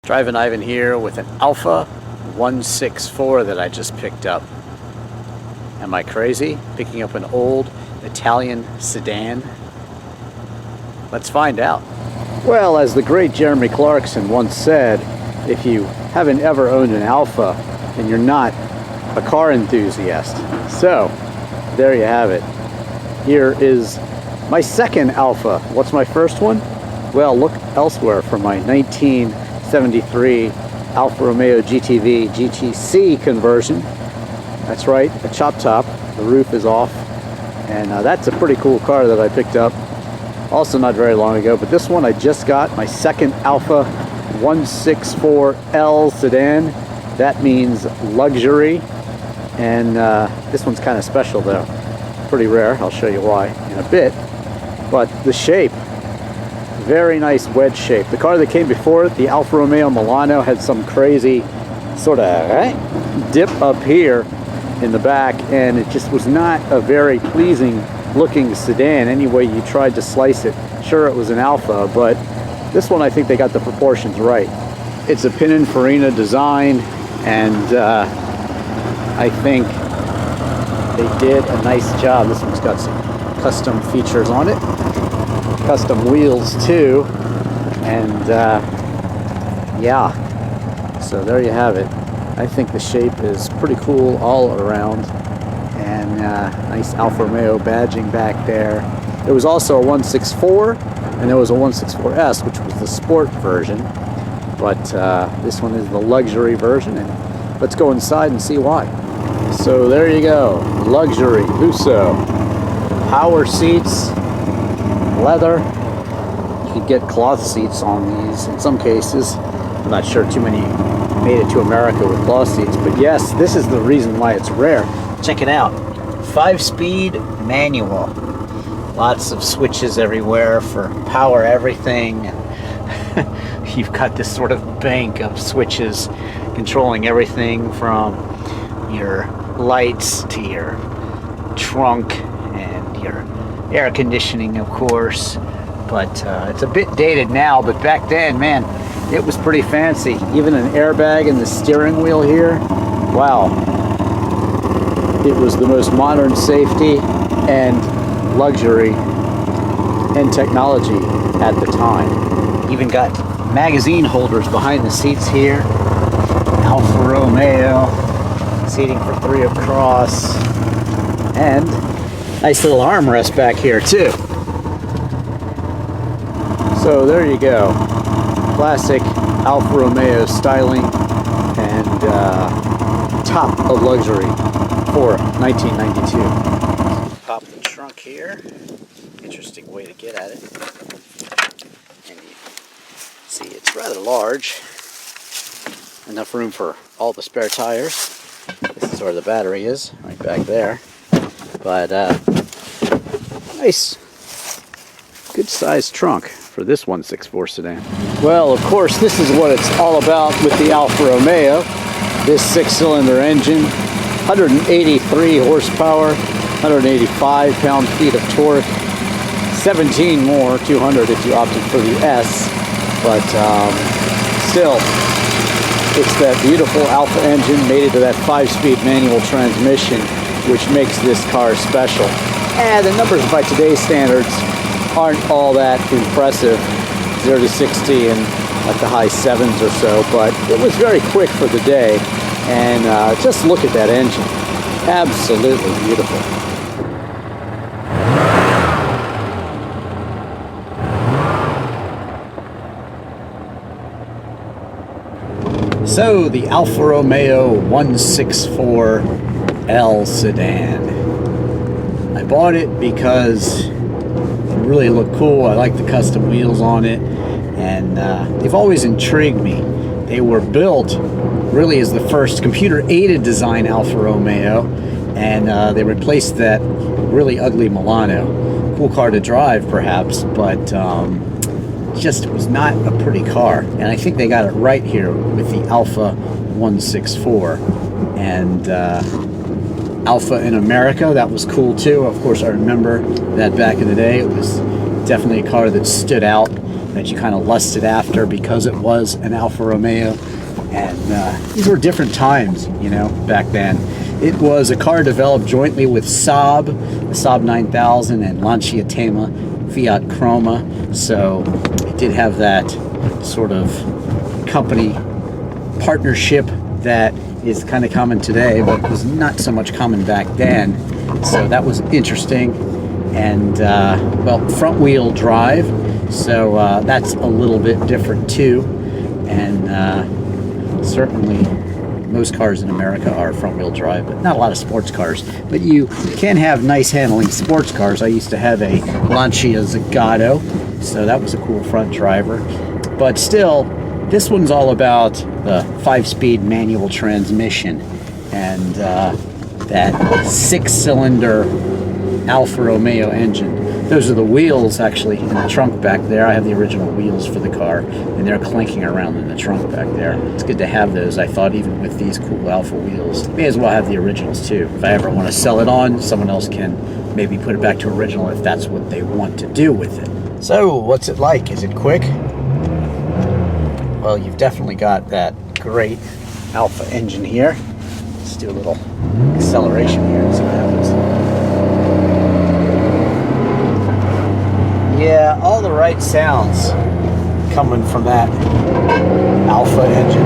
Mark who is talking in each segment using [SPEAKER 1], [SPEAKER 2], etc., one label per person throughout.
[SPEAKER 1] Drivin Ivan here with an Alfa 164 that I just picked up. Am I crazy? Picking up an old Italian sedan? Let's find out. Well, as the great Jeremy Clarkson once said, if you haven't ever owned an Alfa, then you're not a car enthusiast. So, there you have it. Here is my second Alfa. What's my first one? Well, look elsewhere for my 1973 Alfa Romeo GTV GTC conversion. That's right, a chop top. The roof is off, and that's a pretty cool car that I picked up also not very long ago. But this one I just got, my second Alfa 164L sedan. That means luxury, and this one's kind of special though. Pretty rare. I'll show you why in a bit. But the shape, very nice wedge shape. The car that came before it, the Alfa Romeo Milano, had some crazy sort of dip up here in the back, and it just was not a very pleasing looking sedan any way you tried to slice it. Sure, it was an Alfa, but this one I think they got the proportions right. It's a Pininfarina design, and I think they did a nice job. This one's got some custom features on it. Custom wheels too, and yeah, so there you have it. I think the shape is pretty cool all around, and nice Alfa Romeo badging back there. There was also a 164, and there was a 164S, which was the sport version, but this one is the luxury version, and let's go inside and see why. So there you go, luxury Lusso, power seats, leather. You could get cloth seats on these in some cases. I'm not sure too many made it to America with cloth seats, but yes, this is the reason why it's rare. Check it out. 5-speed manual. Lots of switches everywhere for power everything. You've got this sort of bank of switches controlling everything from your lights to your trunk and your air conditioning, of course. But it's a bit dated now, but back then, man, it was pretty fancy. Even an airbag in the steering wheel here. Wow. It was the most modern safety and luxury and technology at the time. Even got magazine holders behind the seats here. Alfa Romeo. Seating for 3 across. And nice little armrest back here too. So there you go. Classic Alfa Romeo styling and top of luxury for 1992. Pop the trunk here. Interesting way to get at it. And you see it's rather large. Enough room for all the spare tires. This is where the battery is, right back there. But nice, good sized trunk for this 164 sedan. Well, of course, this is what it's all about with the Alfa Romeo. This 6-cylinder engine, 183 horsepower, 185 pound-feet of torque, 17 more, 200 if you opted for the S, but still, it's that beautiful Alfa engine made into that 5-speed manual transmission, which makes this car special. And the numbers by today's standards aren't all that impressive, 0 to 60 in like the high 7s or so, but it was very quick for the day. And just look at that engine, absolutely beautiful. So the Alfa Romeo 164L sedan. I bought it because it really looked cool. I like the custom wheels on it, and they've always intrigued me. They were built really as the first computer-aided design Alfa Romeo, and they replaced that really ugly Milano. Cool car to drive, perhaps, but just was not a pretty car. And I think they got it right here with the Alfa 164. And Alfa in America, that was cool too. Of course, I remember that back in the day. It was definitely a car that stood out that you kind of lusted after because it was an Alfa Romeo. And these were different times, you know, back then. It was a car developed jointly with Saab, the Saab 9000, and Lancia Tema, Fiat Croma. So it did have that sort of company partnership that is kind of common today, but was not so much common back then. So that was interesting. And well, front wheel drive, so that's a little bit different too. And certainly most cars in America are front wheel drive, but not a lot of sports cars. But you can have nice handling sports cars. I used to have a Lancia Zagato, so that was a cool front driver. But still, this one's all about the 5-speed manual transmission and that 6-cylinder Alfa Romeo engine. Those are the wheels actually in the trunk back there. I have the original wheels for the car, and they're clinking around in the trunk back there. It's good to have those. I thought even with these cool Alfa wheels, may as well have the originals too. If I ever want to sell it on, someone else can maybe put it back to original if that's what they want to do with it. So, what's it like? Is it quick? Well, you've definitely got that great Alfa engine here. Let's do a little acceleration here and see what happens. Yeah, all the right sounds coming from that Alfa engine.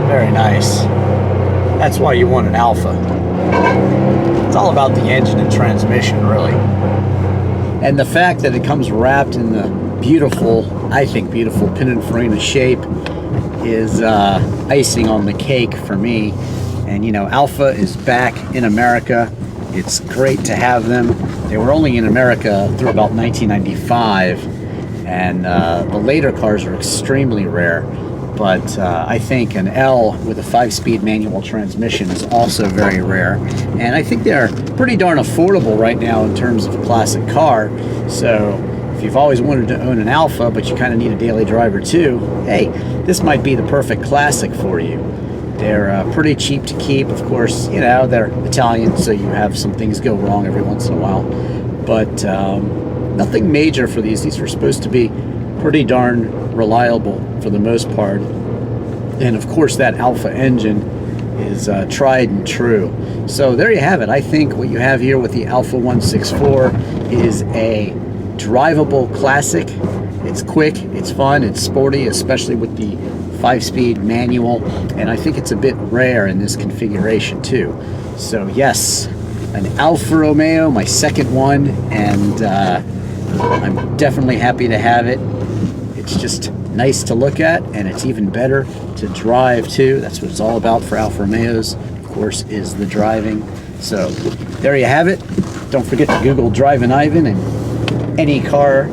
[SPEAKER 1] Very nice. That's why you want an Alfa. It's all about the engine and transmission, really. And the fact that it comes wrapped in the beautiful, I think beautiful Pininfarina shape is icing on the cake for me. And you know, Alfa is back in America. It's great to have them. They were only in America through about 1995, and the later cars are extremely rare. But I think an L with a 5-speed manual transmission is also very rare. And I think they're pretty darn affordable right now in terms of a classic car. So if you've always wanted to own an Alfa, but you kind of need a daily driver too, hey, this might be the perfect classic for you. They're pretty cheap to keep. Of course, you know, they're Italian, so you have some things go wrong every once in a while. But nothing major for these. These were supposed to be pretty darn reliable for the most part. And of course, that Alfa engine is tried and true. So there you have it. I think what you have here with the Alfa 164 is a drivable classic. It's quick, it's fun, it's sporty, especially with the 5-speed manual, and I think it's a bit rare in this configuration too. So yes, an Alfa Romeo, my second one, and I'm definitely happy to have it. It's just nice to look at, and it's even better to drive too. That's what it's all about for Alfa Romeos, of course, is the driving. So there you have it. Don't forget to Google Drivin Ivan and any car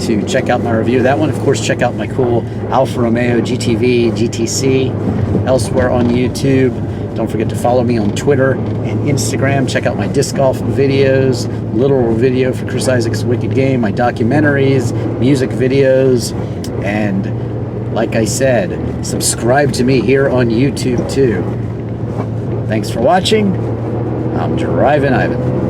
[SPEAKER 1] to check out my review of that one. Of course, check out my cool Alfa Romeo GTV, GTC elsewhere on YouTube. Don't forget to follow me on Twitter and Instagram. Check out my disc golf videos, literal video for Chris Isaac's Wicked Game, my documentaries, music videos, and like I said, subscribe to me here on YouTube too. Thanks for watching. I'm Drivin Ivan.